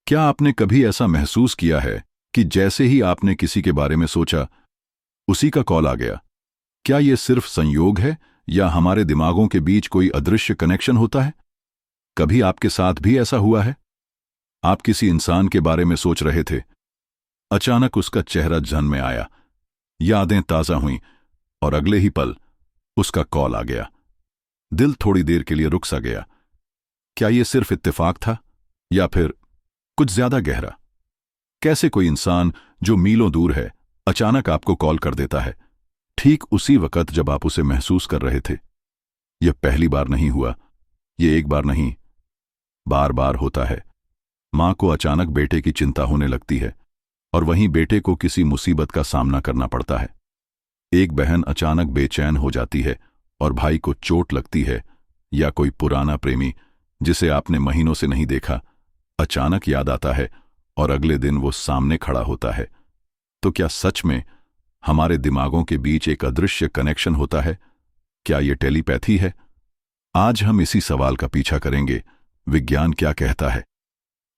क्या आपने कभी ऐसा महसूस किया है कि जैसे ही आपने किसी के बारे में सोचा, उसी का कॉल आ गया? क्या ये सिर्फ संयोग है या हमारे दिमागों के बीच कोई अदृश्य कनेक्शन होता है? कभी आपके साथ भी ऐसा हुआ है? आप किसी इंसान के बारे में सोच रहे थे, अचानक उसका चेहरा ध्यान में आया, यादें ताजा हुईं और अगले ही पल उसका कॉल आ गया। दिल थोड़ी देर के लिए रुक सा गया। क्या यह सिर्फ इत्तेफाक था या फिर कुछ ज्यादा गहरा? कैसे कोई इंसान जो मीलों दूर है अचानक आपको कॉल कर देता है, ठीक उसी वक्त जब आप उसे महसूस कर रहे थे? यह पहली बार नहीं हुआ, यह एक बार नहीं, बार बार होता है। मां को अचानक बेटे की चिंता होने लगती है और वहीं बेटे को किसी मुसीबत का सामना करना पड़ता है। एक बहन अचानक बेचैन हो जाती है और भाई को चोट लगती है, या कोई पुराना प्रेमी जिसे आपने महीनों से नहीं देखा अचानक याद आता है और अगले दिन वो सामने खड़ा होता है। तो क्या सच में हमारे दिमागों के बीच एक अदृश्य कनेक्शन होता है? क्या यह टेलीपैथी है? आज हम इसी सवाल का पीछा करेंगे। विज्ञान क्या कहता है,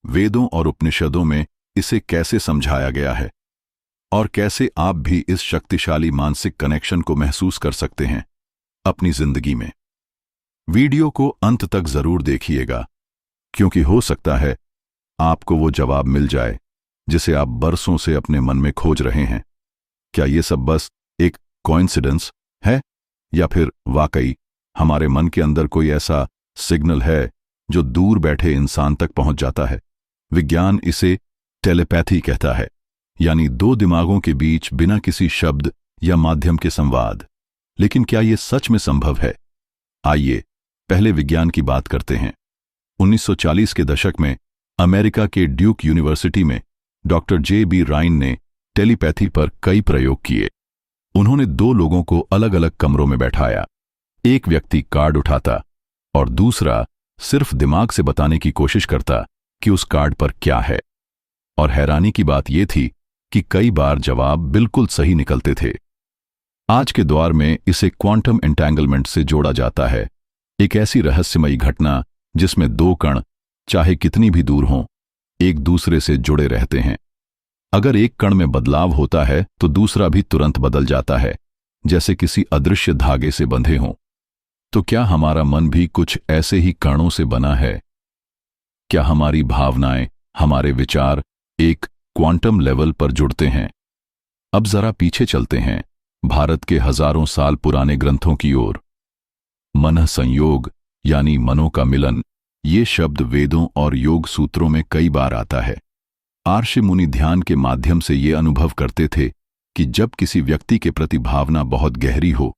वेदों और उपनिषदों में इसे कैसे समझाया गया है, और कैसे आप भी इस शक्तिशाली मानसिक कनेक्शन को महसूस कर सकते हैं अपनी जिंदगी में। वीडियो को अंत तक जरूर देखिएगा, क्योंकि हो सकता है आपको वो जवाब मिल जाए जिसे आप बरसों से अपने मन में खोज रहे हैं। क्या ये सब बस एक कोइंसिडेंस है, या फिर वाकई हमारे मन के अंदर कोई ऐसा सिग्नल है जो दूर बैठे इंसान तक पहुंच जाता है? विज्ञान इसे टेलीपैथी कहता है, यानी दो दिमागों के बीच बिना किसी शब्द या माध्यम के संवाद। लेकिन क्या यह सच में संभव है? आइए पहले विज्ञान की बात करते हैं। 1940 के दशक में अमेरिका के ड्यूक यूनिवर्सिटी में डॉक्टर जे.बी. राइन ने टेलीपैथी पर कई प्रयोग किए। उन्होंने दो लोगों को अलग अलग कमरों में बैठाया। एक व्यक्ति कार्ड उठाता और दूसरा सिर्फ दिमाग से बताने की कोशिश करता कि उस कार्ड पर क्या है। और हैरानी की बात यह थी कि कई बार जवाब बिल्कुल सही निकलते थे। आज के दौर में इसे क्वांटम एंटेंगलमेंट से जोड़ा जाता है, एक ऐसी रहस्यमयी घटना जिसमें दो कण, चाहे कितनी भी दूर हों, एक दूसरे से जुड़े रहते हैं। अगर एक कण में बदलाव होता है तो दूसरा भी तुरंत बदल जाता है, जैसे किसी अदृश्य धागे से बंधे हों। तो क्या हमारा मन भी कुछ ऐसे ही कणों से बना है? क्या हमारी भावनाएं, हमारे विचार एक क्वांटम लेवल पर जुड़ते हैं? अब जरा पीछे चलते हैं, भारत के हजारों साल पुराने ग्रंथों की ओर। मन संयोग यानी मनों का मिलन, ये शब्द वेदों और योग सूत्रों में कई बार आता है। आर्षि मुनि ध्यान के माध्यम से ये अनुभव करते थे कि जब किसी व्यक्ति के प्रति भावना बहुत गहरी हो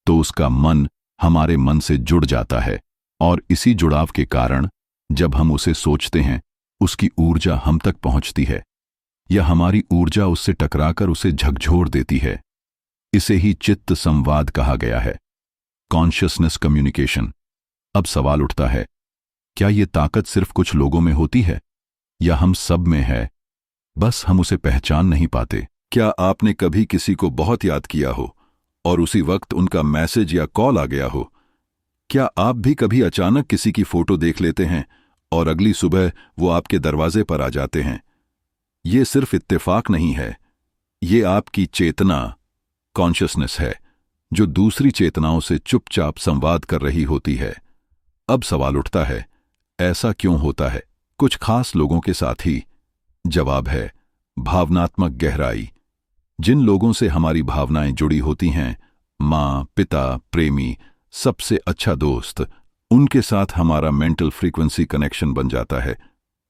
तो उसका मन हमारे मन से जुड़ जाता है, और इसी जुड़ाव के कारण जब हम उसे सोचते हैं उसकी ऊर्जा हम तक पहुंचती है, या हमारी ऊर्जा उससे टकराकर उसे झकझोर देती है। इसे ही चित्त संवाद कहा गया है, कॉन्शियसनेस कम्युनिकेशन। अब सवाल उठता है, क्या ये ताकत सिर्फ कुछ लोगों में होती है, या हम सब में है, बस हम उसे पहचान नहीं पाते? क्या आपने कभी किसी को बहुत याद किया हो और उसी वक्त उनका मैसेज या कॉल आ गया हो? क्या आप भी कभी अचानक किसी की फोटो देख लेते हैं और अगली सुबह वो आपके दरवाजे पर आ जाते हैं? ये सिर्फ इत्तेफाक नहीं है, ये आपकी चेतना, कॉन्शियसनेस है, जो दूसरी चेतनाओं से चुपचाप संवाद कर रही होती है। अब सवाल उठता है, ऐसा क्यों होता है कुछ खास लोगों के साथ ही? जवाब है भावनात्मक गहराई। जिन लोगों से हमारी भावनाएं जुड़ी होती हैं, माँ, पिता, प्रेमी, सबसे अच्छा दोस्त, उनके साथ हमारा मेंटल फ्रीक्वेंसी कनेक्शन बन जाता है।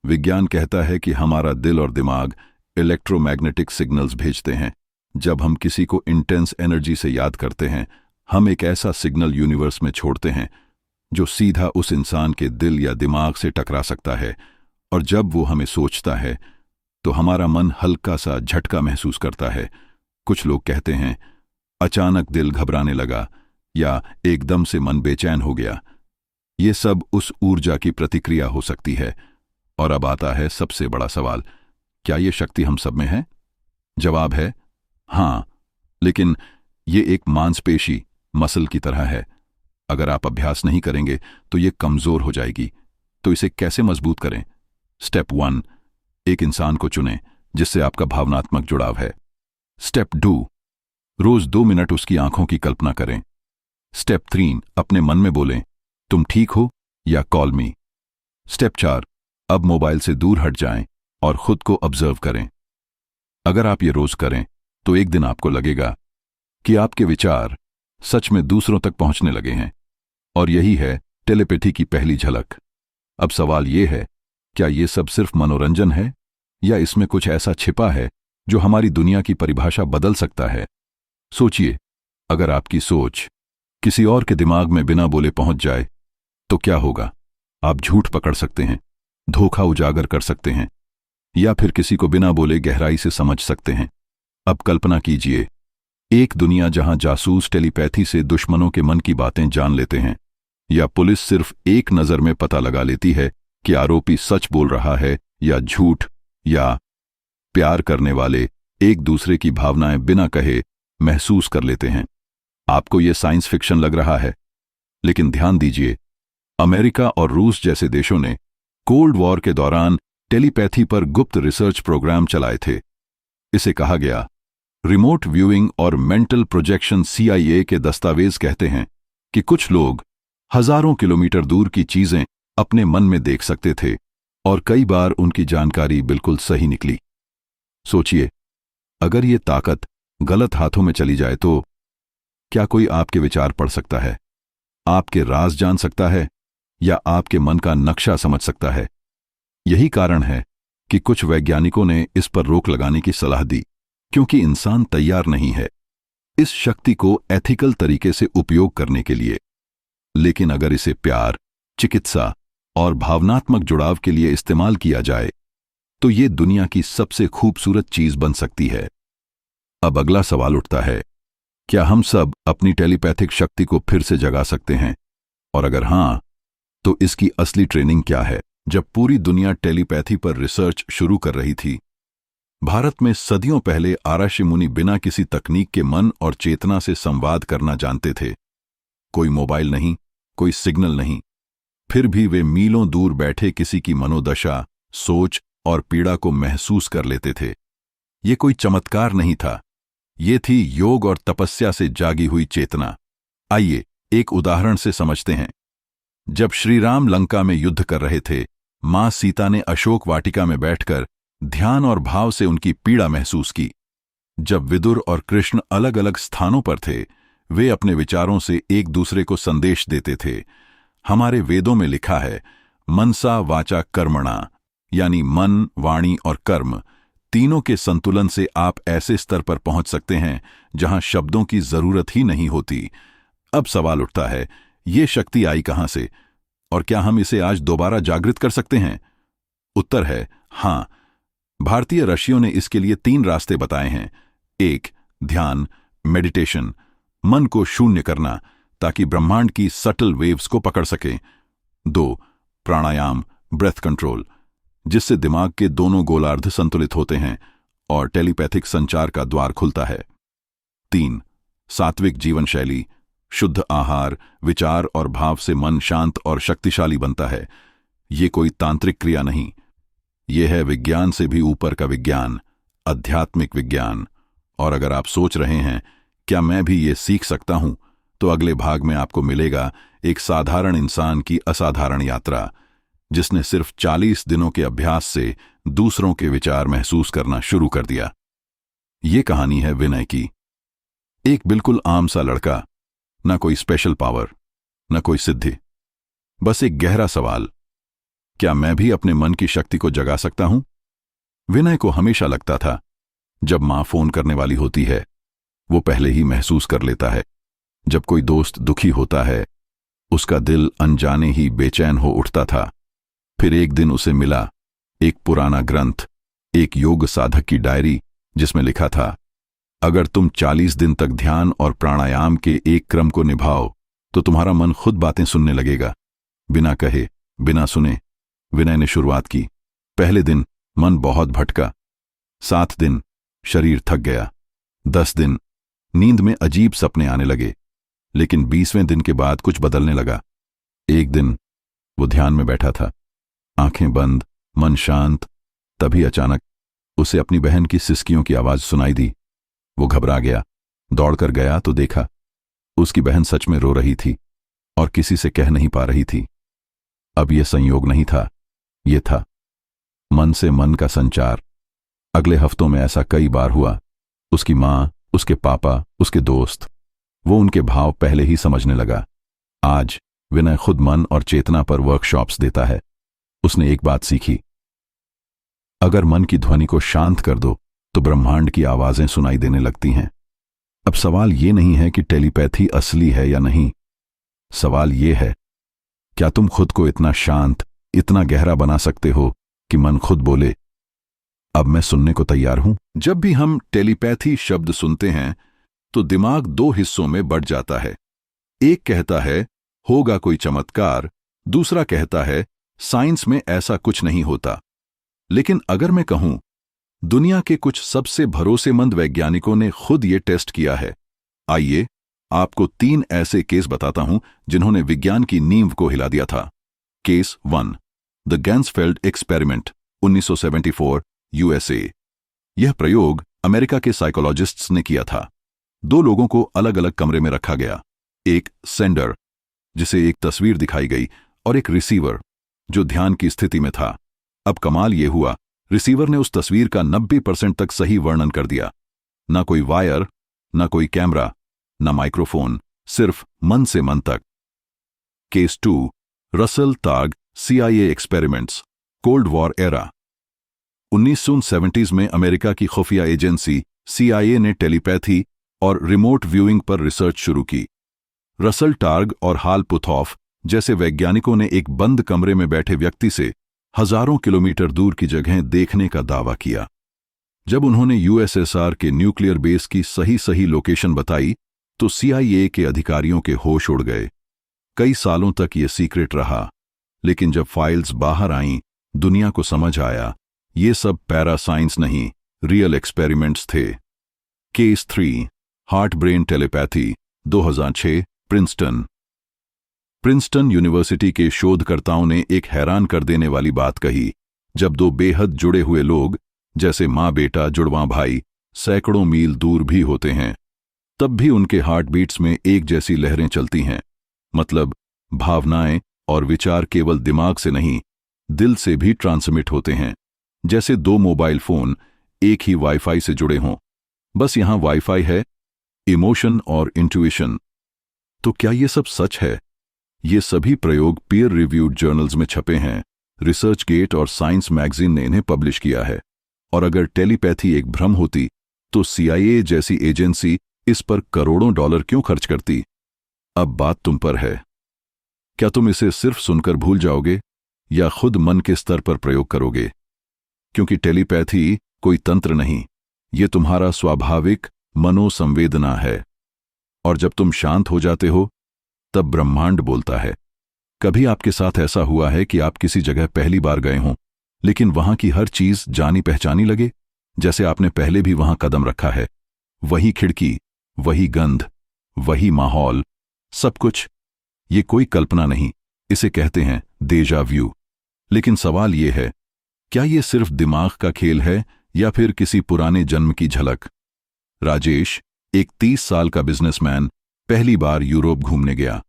विज्ञान कहता है कि हमारा दिल और दिमाग इलेक्ट्रोमैग्नेटिक सिग्नल्स भेजते हैं। जब हम किसी को इंटेंस एनर्जी से याद करते हैं, हम एक ऐसा सिग्नल यूनिवर्स में छोड़ते हैं जो सीधा उस इंसान के दिल या दिमाग से टकरा सकता है, और जब वो हमें सोचता है तो हमारा मन हल्का सा झटका महसूस करता है। कुछ लोग कहते हैं अचानक दिल घबराने लगा, या एकदम से मन बेचैन हो गया। ये सब उस ऊर्जा की प्रतिक्रिया हो सकती है। और अब आता है सबसे बड़ा सवाल, क्या ये शक्ति हम सब में है? जवाब है हाँ, लेकिन ये एक मांसपेशी, मसल की तरह है। अगर आप अभ्यास नहीं करेंगे तो ये कमजोर हो जाएगी। तो इसे कैसे मजबूत करें? स्टेप 1, एक इंसान को चुनें जिससे आपका भावनात्मक जुड़ाव है। स्टेप 2, रोज 2 मिनट उसकी आंखों की कल्पना करें। स्टेप 3, अपने मन में बोलें, तुम ठीक हो या कॉल मी। स्टेप 4, अब मोबाइल से दूर हट जाएं और खुद को ऑब्जर्व करें। अगर आप ये रोज करें तो एक दिन आपको लगेगा कि आपके विचार सच में दूसरों तक पहुंचने लगे हैं। और यही है टेलीपैथी की पहली झलक। अब सवाल ये है, क्या ये सब सिर्फ मनोरंजन है या इसमें कुछ ऐसा छिपा है जो हमारी दुनिया की परिभाषा बदल सकता है? सोचिए, अगर आपकी सोच किसी और के दिमाग में बिना बोले पहुंच जाए तो क्या होगा? आप झूठ पकड़ सकते हैं, धोखा उजागर कर सकते हैं, या फिर किसी को बिना बोले गहराई से समझ सकते हैं। अब कल्पना कीजिए, एक दुनिया जहां जासूस टेलीपैथी से दुश्मनों के मन की बातें जान लेते हैं, या पुलिस सिर्फ एक नजर में पता लगा लेती है कि आरोपी सच बोल रहा है या झूठ, या प्यार करने वाले एक दूसरे की भावनाएं बिना कहे महसूस कर लेते हैं। आपको यह साइंस फिक्शन लग रहा है, लेकिन ध्यान दीजिए, अमेरिका और रूस जैसे देशों ने कोल्ड वॉर के दौरान टेलीपैथी पर गुप्त रिसर्च प्रोग्राम चलाए थे। इसे कहा गया रिमोट व्यूइंग और मेंटल प्रोजेक्शन। CIA के दस्तावेज कहते हैं कि कुछ लोग हजारों किलोमीटर दूर की चीजें अपने मन में देख सकते थे और कई बार उनकी जानकारी बिल्कुल सही निकली। सोचिए, अगर ये ताकत गलत हाथों में चली जाए तो क्या कोई आपके विचार पढ़ सकता है, आपके राज जान सकता है, या आपके मन का नक्शा समझ सकता है? यही कारण है कि कुछ वैज्ञानिकों ने इस पर रोक लगाने की सलाह दी, क्योंकि इंसान तैयार नहीं है इस शक्ति को एथिकल तरीके से उपयोग करने के लिए। लेकिन अगर इसे प्यार, चिकित्सा और भावनात्मक जुड़ाव के लिए इस्तेमाल किया जाए तो ये दुनिया की सबसे खूबसूरत चीज बन सकती है। अब अगला सवाल उठता है, क्या हम सब अपनी टेलीपैथिक शक्ति को फिर से जगा सकते हैं? और अगर हां, तो इसकी असली ट्रेनिंग क्या है? जब पूरी दुनिया टेलीपैथी पर रिसर्च शुरू कर रही थी, भारत में सदियों पहले आराषि मुनि बिना किसी तकनीक के मन और चेतना से संवाद करना जानते थे। कोई मोबाइल नहीं, कोई सिग्नल नहीं, फिर भी वे मीलों दूर बैठे किसी की मनोदशा, सोच और पीड़ा को महसूस कर लेते थे। ये कोई चमत्कार नहीं था, ये थी योग और तपस्या से जागी हुई चेतना। आइए एक उदाहरण से समझते हैं। जब श्री राम लंका में युद्ध कर रहे थे, मां सीता ने अशोक वाटिका में बैठकर ध्यान और भाव से उनकी पीड़ा महसूस की। जब विदुर और कृष्ण अलग अलग स्थानों पर थे, वे अपने विचारों से एक दूसरे को संदेश देते थे। हमारे वेदों में लिखा है, मनसा वाचा कर्मणा, यानी मन, वाणी और कर्म तीनों के संतुलन से आप ऐसे स्तर पर पहुंच सकते हैं जहां शब्दों की जरूरत ही नहीं होती। अब सवाल उठता है, ये शक्ति आई कहां से, और क्या हम इसे आज दोबारा जागृत कर सकते हैं? उत्तर है हां। भारतीय ऋषियों ने इसके लिए 3 रास्ते बताए हैं। 1, ध्यान, मेडिटेशन, मन को शून्य करना ताकि ब्रह्मांड की सटल वेव्स को पकड़ सकें। 2, प्राणायाम, ब्रेथ कंट्रोल, जिससे दिमाग के दोनों गोलार्ध संतुलित होते हैं और टेलीपैथिक संचार का द्वार खुलता है। 3, सात्विक जीवन शैली, शुद्ध आहार, विचार और भाव से मन शांत और शक्तिशाली बनता है। ये कोई तांत्रिक क्रिया नहीं, ये है विज्ञान से भी ऊपर का विज्ञान, आध्यात्मिक विज्ञान। और अगर आप सोच रहे हैं क्या मैं भी ये सीख सकता हूं, तो अगले भाग में आपको मिलेगा एक साधारण इंसान की असाधारण यात्रा, जिसने सिर्फ 40 दिनों के अभ्यास से दूसरों के विचार महसूस करना शुरू कर दिया। ये कहानी है विनय की। एक बिल्कुल आम सा लड़का, ना कोई स्पेशल पावर, ना कोई सिद्धि, बस एक गहरा सवाल, क्या मैं भी अपने मन की शक्ति को जगा सकता हूं? विनय को हमेशा लगता था, जब मां फोन करने वाली होती है, वो पहले ही महसूस कर लेता है। जब कोई दोस्त दुखी होता है, उसका दिल अनजाने ही बेचैन हो उठता था। फिर एक दिन उसे मिला एक पुराना ग्रंथ, एक योग साधक की डायरी, जिसमें लिखा था, अगर तुम 40 दिन तक ध्यान और प्राणायाम के एक क्रम को निभाओ तो तुम्हारा मन खुद बातें सुनने लगेगा। बिना कहे, बिना सुने विनय ने शुरुआत की। पहले दिन मन बहुत भटका, 7 दिन शरीर थक गया, 10 दिन नींद में अजीब सपने आने लगे, लेकिन 20वें दिन के बाद कुछ बदलने लगा। एक दिन वो ध्यान में बैठा था, आंखें बंद, मन शांत, तभी अचानक उसे अपनी बहन की सिसकियों की आवाज सुनाई दी। वो घबरा गया, दौड़कर गया तो देखा उसकी बहन सच में रो रही थी और किसी से कह नहीं पा रही थी। अब यह संयोग नहीं था, यह था मन से मन का संचार। अगले हफ्तों में ऐसा कई बार हुआ। उसकी मां, उसके पापा, उसके दोस्त, वो उनके भाव पहले ही समझने लगा। आज विनय खुद मन और चेतना पर वर्कशॉप्स देता है। उसने एक बात सीखी, अगर मन की ध्वनि को शांत कर दो तो ब्रह्मांड की आवाजें सुनाई देने लगती हैं। अब सवाल ये नहीं है कि टेलीपैथी असली है या नहीं। सवाल ये है, क्या तुम खुद को इतना शांत, इतना गहरा बना सकते हो कि मन खुद बोले, अब मैं सुनने को तैयार हूं। जब भी हम टेलीपैथी शब्द सुनते हैं तो दिमाग दो हिस्सों में बढ़ जाता है। एक कहता है होगा कोई चमत्कार, दूसरा कहता है साइंस में ऐसा कुछ नहीं होता। लेकिन अगर मैं कहूं दुनिया के कुछ सबसे भरोसेमंद वैज्ञानिकों ने खुद ये टेस्ट किया है, आइए आपको 3 ऐसे केस बताता हूं जिन्होंने विज्ञान की नींव को हिला दिया था। Case 1, the Ganzfeld experiment, 1974, USA. यह प्रयोग अमेरिका के साइकोलॉजिस्ट्स ने किया था। 2 लोगों को अलग अलग कमरे में रखा गया, एक सेंडर जिसे एक तस्वीर दिखाई गई और एक रिसीवर जो ध्यान की स्थिति में था। अब कमाल यह हुआ, रिसीवर ने उस तस्वीर का 90% तक सही वर्णन कर दिया। ना कोई वायर, ना कोई कैमरा, ना माइक्रोफोन, सिर्फ मन से मन तक। Case 2, Russell Targ CIA experiments, cold war era. 1970s में अमेरिका की खुफिया एजेंसी CIA ने टेलीपैथी और रिमोट व्यूइंग पर रिसर्च शुरू की। रसल टार्ग और हाल पुथॉफ जैसे वैज्ञानिकों ने एक बंद कमरे में बैठे व्यक्ति से हजारों किलोमीटर दूर की जगह देखने का दावा किया। जब उन्होंने USSR के न्यूक्लियर बेस की सही लोकेशन बताई तो CIA के अधिकारियों के होश उड़ गए। कई सालों तक ये सीक्रेट रहा, लेकिन जब फाइल्स बाहर आईं, दुनिया को समझ आया ये सब पैरा साइंस नहीं, रियल एक्सपेरिमेंट्स थे। Case 3, heart brain telepathy, 2006, Princeton university के शोधकर्ताओं ने एक हैरान कर देने वाली बात कही। जब 2 बेहद जुड़े हुए लोग, जैसे माँ बेटा, जुड़वां भाई, सैकड़ों मील दूर भी होते हैं, तब भी उनके हार्ट बीट्स में एक जैसी लहरें चलती हैं। मतलब भावनाएं और विचार केवल दिमाग से नहीं, दिल से भी ट्रांसमिट होते हैं। जैसे 2 मोबाइल फोन एक ही वाईफाई से जुड़े हों, बस यहां वाईफाई है इमोशन और इंट्यूइशन। तो क्या ये सब सच है? ये सभी प्रयोग पीयर रिव्यूड जर्नल्स में छपे हैं। रिसर्च गेट और साइंस मैगजीन ने इन्हें पब्लिश किया है। और अगर टेलीपैथी एक भ्रम होती तो CIA जैसी एजेंसी इस पर करोड़ों डॉलर क्यों खर्च करती? अब बात तुम पर है। क्या तुम इसे सिर्फ सुनकर भूल जाओगे या खुद मन के स्तर पर प्रयोग करोगे? क्योंकि टेलीपैथी कोई तंत्र नहीं, ये तुम्हारा स्वाभाविक मनोसंवेदना है। और जब तुम शांत हो जाते हो तब ब्रह्मांड बोलता है। कभी आपके साथ ऐसा हुआ है कि आप किसी जगह पहली बार गए हों, लेकिन वहां की हर चीज जानी पहचानी लगे, जैसे आपने पहले भी वहां कदम रखा है? वही खिड़की, वही गंध, वही माहौल, सब कुछ। ये कोई कल्पना नहीं, इसे कहते हैं डेजा व्यू। लेकिन सवाल ये है, क्या ये सिर्फ दिमाग का खेल है या फिर किसी पुराने जन्म की झलक? राजेश, एक 30 साल का बिजनेसमैन, पहली बार यूरोप घूमने गया।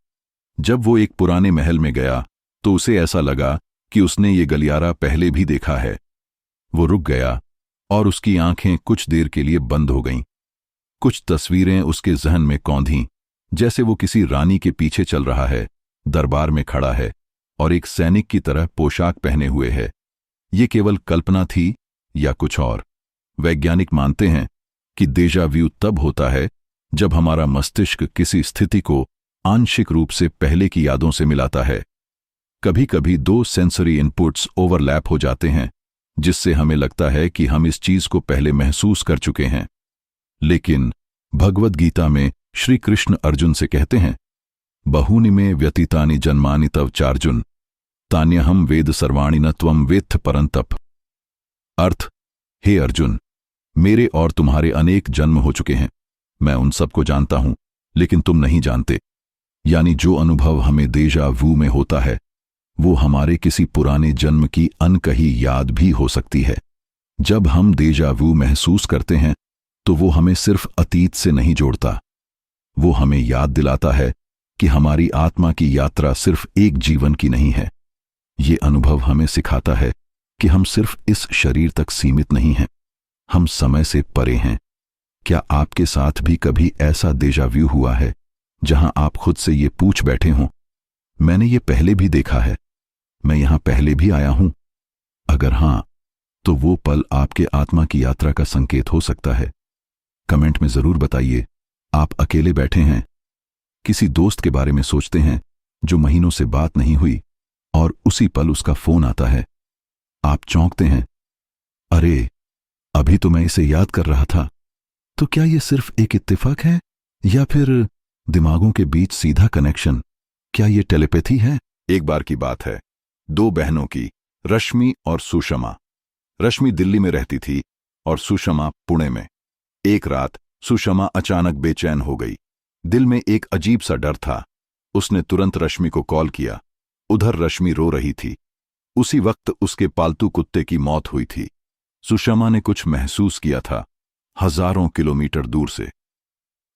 जब वो एक पुराने महल में गया तो उसे ऐसा लगा कि उसने ये गलियारा पहले भी देखा है। वो रुक गया और उसकी आंखें कुछ देर के लिए बंद हो गईं। कुछ तस्वीरें उसके जहन में कौंधीं, जैसे वो किसी रानी के पीछे चल रहा है, दरबार में खड़ा है और एक सैनिक की तरह पोशाक पहने हुए है। ये केवल कल्पना थी या कुछ और? वैज्ञानिक मानते हैं कि डेजा व्यू तब होता है जब हमारा मस्तिष्क किसी स्थिति को आंशिक रूप से पहले की यादों से मिलाता है। कभी कभी 2 सेंसरी इनपुट्स ओवरलैप हो जाते हैं, जिससे हमें लगता है कि हम इस चीज को पहले महसूस कर चुके हैं। लेकिन भगवद गीता में श्री कृष्ण अर्जुन से कहते हैं, बहूनि में व्यतीतानि जन्मानि तव चार्जुन, तान्यहम वेद सर्वाणि न त्वं वेत्थ परंतप। अर्थ, हे अर्जुन, मेरे और तुम्हारे अनेक जन्म हो चुके हैं, मैं उन सबको जानता हूं, लेकिन तुम नहीं जानते। यानी जो अनुभव हमें डेजा वू में होता है वो हमारे किसी पुराने जन्म की अनकही याद भी हो सकती है। जब हम डेजा वू महसूस करते हैं तो वो हमें सिर्फ अतीत से नहीं जोड़ता, वो हमें याद दिलाता है कि हमारी आत्मा की यात्रा सिर्फ एक जीवन की नहीं है। ये अनुभव हमें सिखाता है कि हम सिर्फ इस शरीर तक सीमित नहीं हैं, हम समय से परे हैं। क्या आपके साथ भी कभी ऐसा डेजा व्यू हुआ है जहां आप खुद से ये पूछ बैठे हों, मैंने ये पहले भी देखा है, मैं यहां पहले भी आया हूं? अगर हां, तो वो पल आपके आत्मा की यात्रा का संकेत हो सकता है। कमेंट में जरूर बताइए, आप अकेले बैठे हैं, किसी दोस्त के बारे में सोचते हैं जो महीनों से बात नहीं हुई और उसी पल उसका फोन आता है। आप चौंकते हैं, अरे अभी तो मैं इसे याद कर रहा था। तो क्या यह सिर्फ एक इत्तेफाक है या फिर दिमागों के बीच सीधा कनेक्शन? क्या यह टेलीपैथी है? एक बार की बात है, दो बहनों की, रश्मि और सुषमा। रश्मि दिल्ली में रहती थी और सुषमा पुणे में। एक रात सुषमा अचानक बेचैन हो गई, दिल में एक अजीब सा डर था। उसने तुरंत रश्मि को कॉल किया। उधर रश्मि रो रही थी। उसी वक्त उसके पालतू कुत्ते की मौत हुई थी। सुषमा ने कुछ महसूस किया था, हजारों किलोमीटर दूर से।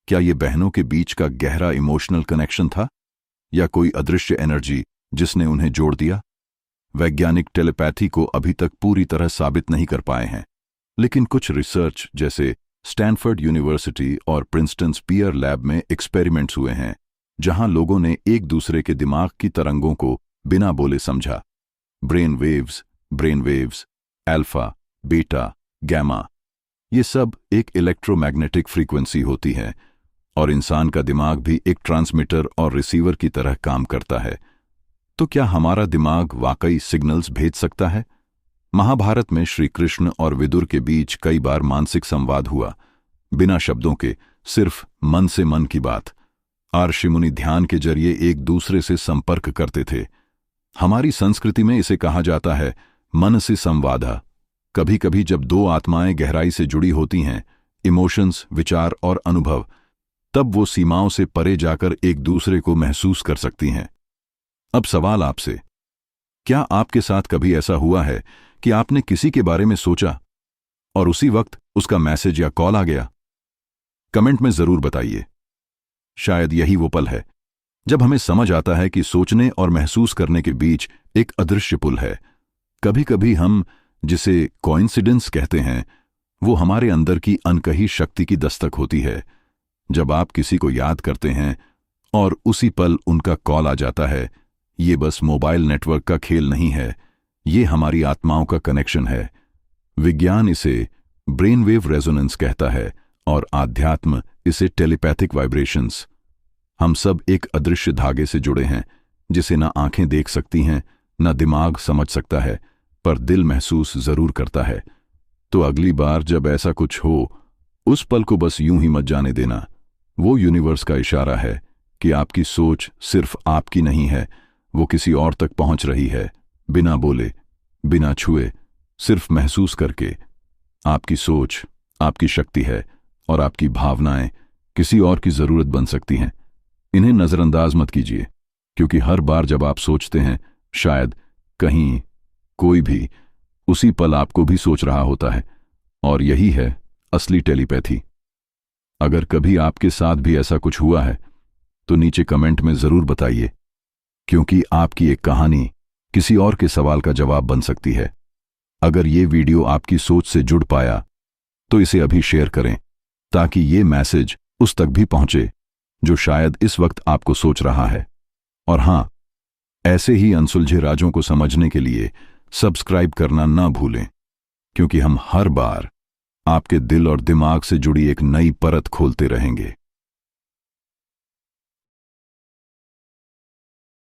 क्या ये बहनों के बीच का गहरा इमोशनल कनेक्शन था या कोई अदृश्य एनर्जी जिसने उन्हें जोड़ दिया? वैज्ञानिक टेलीपैथी को अभी तक पूरी तरह साबित नहीं कर पाए हैं, लेकिन कुछ रिसर्च जैसे स्टैनफोर्ड यूनिवर्सिटी और प्रिंसटन स्पीयर लैब में एक्सपेरिमेंट्स हुए हैं, जहां लोगों ने एक दूसरे के दिमाग की तरंगों को बिना बोले समझा। Brain waves, alpha, beta, gamma, ये सब एक इलेक्ट्रोमैग्नेटिक फ्रीक्वेंसी होती है और इंसान का दिमाग भी एक ट्रांसमीटर और रिसीवर की तरह काम करता है। तो क्या हमारा दिमाग वाकई सिग्नल्स भेज सकता है? महाभारत में श्री कृष्ण और विदुर के बीच कई बार मानसिक संवाद हुआ, बिना शब्दों के, सिर्फ मन से मन की बात। ऋषि मुनि ध्यान के जरिए एक दूसरे से संपर्क करते थे। हमारी संस्कृति में इसे कहा जाता है मन से संवाद। कभी कभी जब दो आत्माएं गहराई से जुड़ी होती हैं, इमोशंस, विचार और अनुभव, तब वो सीमाओं से परे जाकर एक दूसरे को महसूस कर सकती हैं। अब सवाल आपसे, क्या आपके साथ कभी ऐसा हुआ है कि आपने किसी के बारे में सोचा और उसी वक्त उसका मैसेज या कॉल आ गया? कमेंट में जरूर बताइए। शायद यही वो पल है जब हमें समझ आता है कि सोचने और महसूस करने के बीच एक अदृश्य पुल है। कभी कभी हम जिसे कोइंसिडेंस कहते हैं, वो हमारे अंदर की अनकही शक्ति की दस्तक होती है। जब आप किसी को याद करते हैं और उसी पल उनका कॉल आ जाता है, ये बस मोबाइल नेटवर्क का खेल नहीं है, ये हमारी आत्माओं का कनेक्शन है। विज्ञान इसे ब्रेन वेव रेजोनेंस कहता है और आध्यात्म इसे टेलीपैथिक वाइब्रेशंस। हम सब एक अदृश्य धागे से जुड़े हैं, जिसे ना आंखें देख सकती हैं, ना दिमाग समझ सकता है, पर दिल महसूस जरूर करता है। तो अगली बार जब ऐसा कुछ हो, उस पल को बस यूं ही मत जाने देना। वो यूनिवर्स का इशारा है कि आपकी सोच सिर्फ आपकी नहीं है, वो किसी और तक पहुंच रही है, बिना बोले, बिना छुए, सिर्फ महसूस करके। आपकी सोच आपकी शक्ति है और आपकी भावनाएं किसी और की जरूरत बन सकती हैं। इन्हें नजरअंदाज मत कीजिए, क्योंकि हर बार जब आप सोचते हैं, शायद कहीं कोई भी उसी पल आपको भी सोच रहा होता है, और यही है असली टेलीपैथी। अगर कभी आपके साथ भी ऐसा कुछ हुआ है तो नीचे कमेंट में जरूर बताइए, क्योंकि आपकी एक कहानी किसी और के सवाल का जवाब बन सकती है। अगर ये वीडियो आपकी सोच से जुड़ पाया तो इसे अभी शेयर करें, ताकि ये मैसेज उस तक भी पहुंचे जो शायद इस वक्त आपको सोच रहा है। और हां, ऐसे ही अनसुलझे राजों को समझने के लिए सब्सक्राइब करना ना भूलें, क्योंकि हम हर बार आपके दिल और दिमाग से जुड़ी एक नई परत खोलते रहेंगे।